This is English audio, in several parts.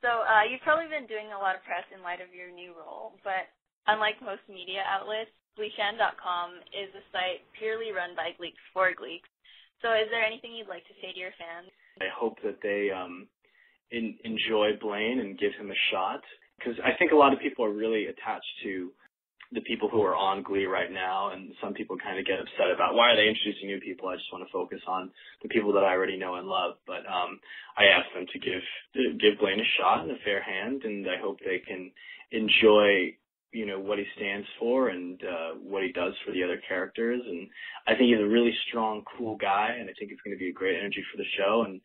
So you've probably been doing a lot of press in light of your new role, but unlike most media outlets, GleeShan.com is a site purely run by Gleeks for Gleeks. So is there anything you'd like to say to your fans? I hope that they enjoy Blaine and give him a shot, because I think a lot of people are really attached to the people who are on Glee right now, and some people kind of get upset about why are they introducing new people. I just want to focus on the people that I already know and love. But I asked them to give Blaine a shot and a fair hand, and I hope they can enjoy, you know, what he stands for and what he does for the other characters. And I think he's a really strong, cool guy, and I think it's going to be a great energy for the show, and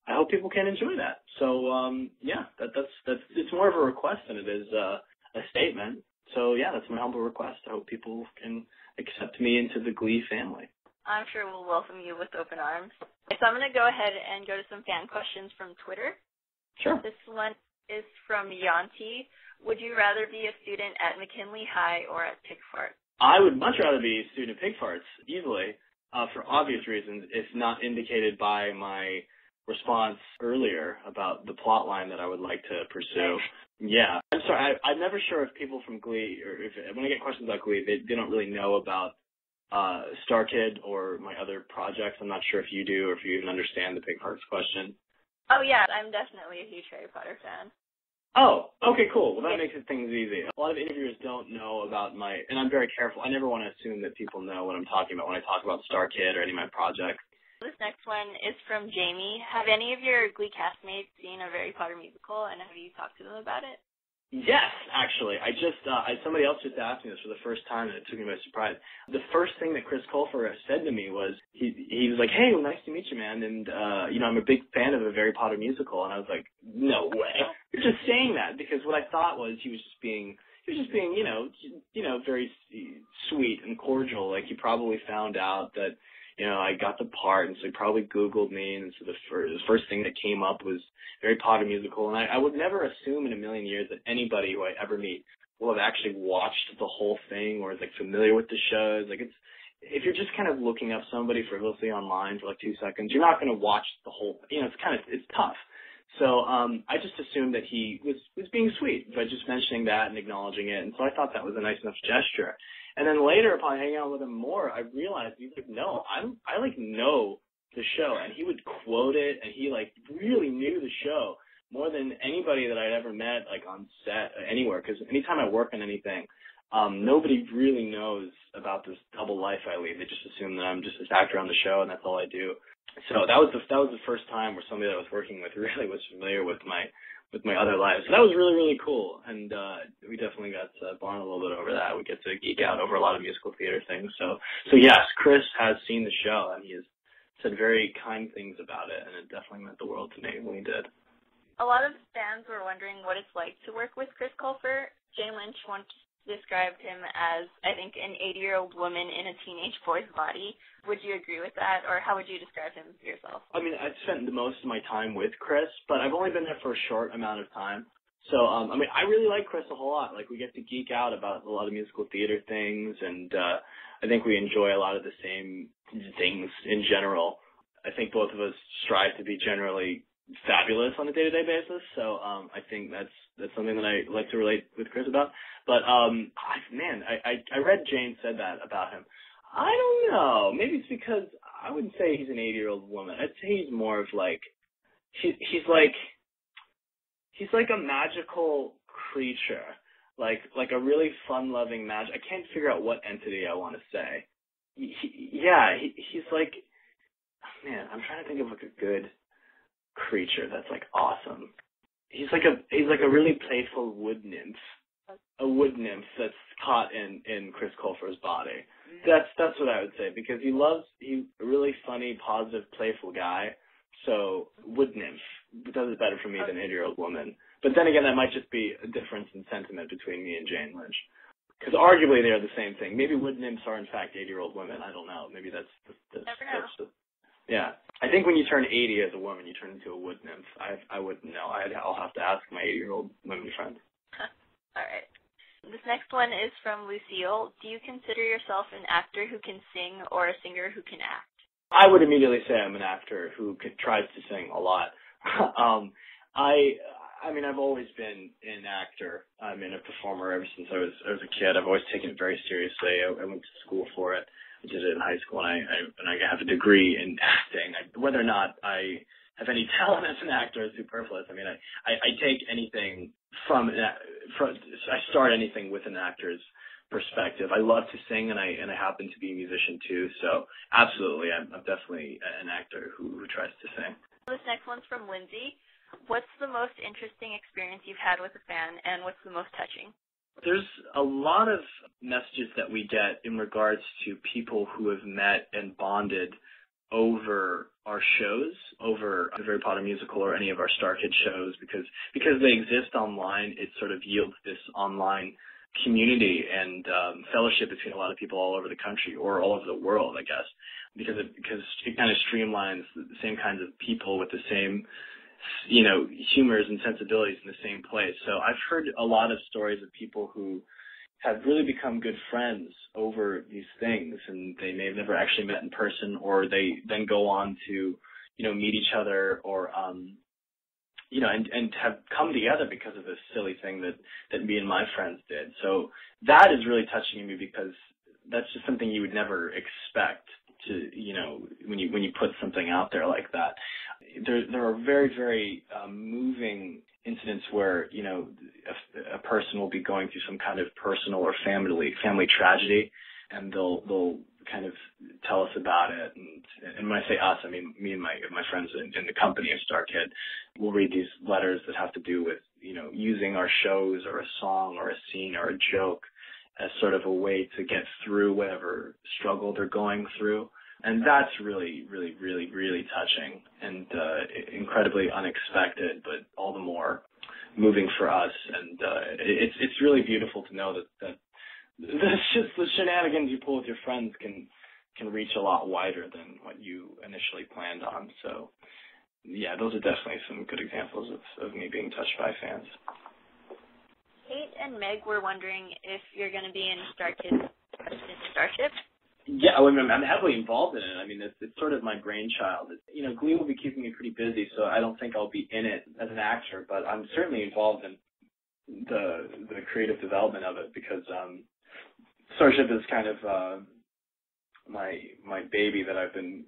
I hope people can enjoy that. So yeah, that's it's more of a request than it is a statement. So yeah, that's my humble request. I hope people can accept me into the Glee family. I'm sure we'll welcome you with open arms. So I'm going to go ahead and go to some fan questions from Twitter. Sure. This one is from Yanti. Would you rather be a student at McKinley High or at Pigfart? I would much rather be a student at Pigfarts, easily, for obvious reasons, if not indicated by my response earlier about the plot line that I would like to pursue. Yeah. I'm sorry, I'm never sure if people from Glee, or when I get questions about Glee, they don't really know about Star Kid or my other projects. I'm not sure if you do or if you even understand the Pigfarts question. Oh, yeah, I'm definitely a huge Harry Potter fan. Oh, okay, cool. Well, that makes things easy. A lot of interviewers don't know about and I'm very careful. I never want to assume that people know what I'm talking about when I talk about Star Kid or any of my projects. This next one is from Jamie. Have any of your Glee castmates seen a Harry Potter musical, and have you talked to them about it? Yes, actually. Somebody else just asked me this for the first time, and it took me by surprise. The first thing that Chris Colfer said to me was, he was like, hey, well, nice to meet you, man, and, you know, I'm a big fan of a Harry Potter musical, and I was like, no way. You're just saying that, because what I thought was he was just being, you know, very sweet and cordial. Like, he probably found out that, you know, I got the part, and so he probably Googled me, and so the first thing that came up was Harry Potter musical. And I would never assume in a million years that anybody who I ever meet will have actually watched the whole thing or is, like, familiar with the shows. Like, if you're just kind of looking up somebody frivolously online for, like, 2 seconds, you're not going to watch the whole, you know, it's tough. So I just assumed that he was being sweet by just mentioning that and acknowledging it. And so I thought that was a nice enough gesture. And then later, upon hanging out with him more, I realized he's like, no, I know the show, and he would quote it, and he like really knew the show more than anybody that I'd ever met, like on set anywhere. Because anytime I work on anything, nobody really knows about this double life I lead. They just assume that I'm just this actor on the show, and that's all I do. So that was the first time where somebody that I was working with really was familiar with my other life. So that was really, really cool. And we definitely got to bond a little bit over that. We get to geek out over a lot of musical theater things. So yes, Chris has seen the show, and he has said very kind things about it, and it definitely meant the world to me when he did. A lot of fans were wondering what it's like to work with Chris Colfer. Jane Lynch once described him as, I think, an 80-year-old woman in a teenage boy's body. Would you agree with that, or how would you describe him yourself? I mean, I've spent the most of my time with Chris, but I've only been there for a short amount of time. So, I mean, I really like Chris a whole lot. Like, we get to geek out about a lot of musical theater things, and I think we enjoy a lot of the same things in general. I think both of us strive to be generally fabulous on a day-to-day basis. So I think that's something that I like to relate with Chris about. But I read Jane said that about him. I don't know. Maybe it's because I wouldn't say he's an 80-year-old woman. I'd say he's more of like he's like a magical creature, like a really fun-loving magic. I can't figure out what entity I want to say. He's like, man, I'm trying to think of like a good creature that's like awesome. He's like a really playful wood nymph. A wood nymph that's caught in Chris Colfer's body. That's what I would say, because he's a really funny, positive, playful guy. So wood nymph does it better for me than 80-year-old woman. But then again, that might just be a difference in sentiment between me and Jane Lynch. Because arguably they are the same thing. Maybe wood nymphs are in fact 80-year-old women. I don't know. Maybe that's yeah. I think when you turn 80 as a woman, you turn into a wood nymph. I wouldn't know. I'll have to ask my 80-year-old women friends. All right. This next one is from Lucille. Do you consider yourself an actor who can sing or a singer who can act? I would immediately say I'm an actor who tries to sing a lot. I I mean, I've always been an actor. I've been a performer ever since I was a kid. I've always taken it very seriously. I went to school for it. I did it in high school, and I have a degree in acting. Whether or not I have any talent as an actor is superfluous. I mean, I take anything I start anything with an actor's perspective. I love to sing, and I happen to be a musician too. So absolutely, I'm definitely an actor who tries to sing. This next one's from Lindsay. What's the most interesting experience you've had with a fan, and what's the most touching? There's a lot of messages that we get in regards to people who have met and bonded over our shows, over the Harry Potter musical or any of our Star Kids shows, because they exist online. It sort of yields this online community and fellowship between a lot of people all over the country or all over the world, I guess, because it kind of streamlines the same kinds of people with the same, humors and sensibilities in the same place. So I've heard a lot of stories of people who have really become good friends over these things, and they may have never actually met in person, or they then go on to, meet each other, or, and have come together because of this silly thing that me and my friends did. So that is really touching me, because that's just something you would never expect to, when you put something out there like that. There are very, very moving incidents where, a person will be going through some kind of personal or family tragedy, and they'll kind of tell us about it. And when I say us, I mean me and my friends in the company of Star Kid. We'll read these letters that have to do with, using our shows or a song or a scene or a joke as sort of a way to get through whatever struggle they're going through. And that's really, really, really, really touching and incredibly unexpected, but all the more moving for us. And it's really beautiful to know that the shenanigans you pull with your friends can reach a lot wider than what you initially planned on. So, yeah, those are definitely some good examples of me being touched by fans. Kate and Meg were wondering if you're going to be in Star Kids Starship. Yeah, I'm heavily involved in it. I mean, it's sort of my brainchild. Glee will be keeping me pretty busy, so I don't think I'll be in it as an actor, but I'm certainly involved in the creative development of it, because Starship is kind of my baby that I've been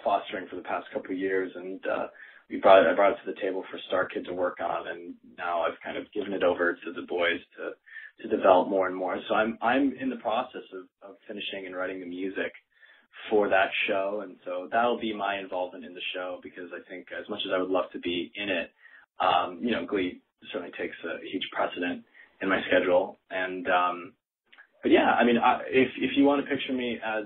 fostering for the past couple of years, and I brought it to the table for Star Kid to work on, and now I've kind of given it over to the boys to develop more and more. So I'm in the process of finishing and writing the music for that show, and so that'll be my involvement in the show, because I think as much as I would love to be in it, Glee certainly takes a huge precedent in my schedule. And but yeah, I mean, if you want to picture me as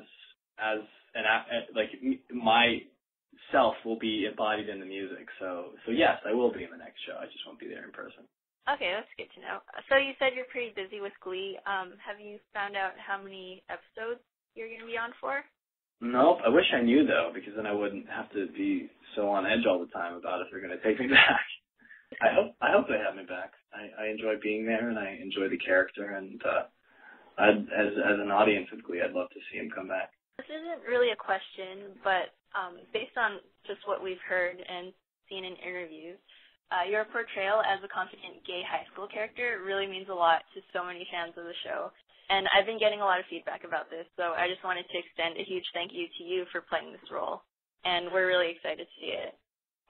myself will be embodied in the music. So yes, I will be in the next show. I just won't be there in person. Okay, that's good to know. So you said you're pretty busy with Glee. Have you found out how many episodes you're going to be on for? Nope. I wish I knew, though, because then I wouldn't have to be so on edge all the time about if they're going to take me back. I hope they have me back. I enjoy being there, and I enjoy the character, and as an audience with Glee, I'd love to see him come back. This isn't really a question, but based on just what we've heard and seen in interviews, your portrayal as a confident gay high school character really means a lot to so many fans of the show. And I've been getting a lot of feedback about this, so I just wanted to extend a huge thank you to you for playing this role. And we're really excited to see it.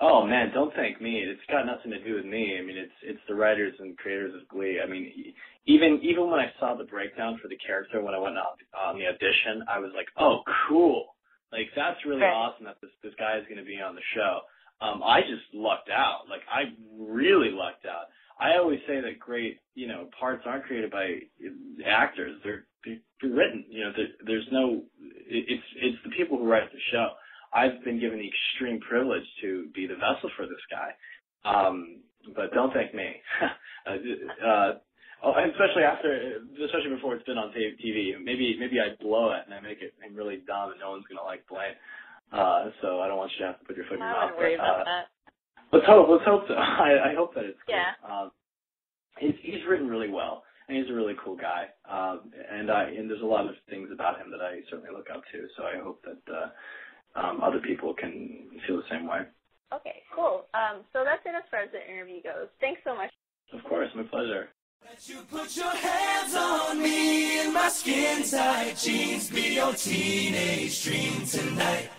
Oh, man, don't thank me. It's got nothing to do with me. I mean, it's the writers and creators of Glee. I mean, even when I saw the breakdown for the character when I went on the audition, I was like, oh, cool. Like, that's really awesome that this guy is going to be on the show. I just lucked out. Like, I really lucked out. I always say that great, parts aren't created by actors. They're written. There's no. It's the people who write the show. I've been given the extreme privilege to be the vessel for this guy. But don't thank me. Especially before it's been on TV. Maybe I blow it and I make it really dumb and no one's gonna like Blaine. So I don't want you to have to put your foot in your mouth. I wouldn't worry about that. Let's hope so. I hope that it's good. Yeah. He's written really well, and he's a really cool guy. And there's a lot of things about him that I certainly look up to. So I hope that other people can feel the same way. Okay, cool. So that's it as far as the interview goes. Thanks so much. Of course, my pleasure. Let you put your hands on me in my skin-tight jeans, be your teenage dream tonight.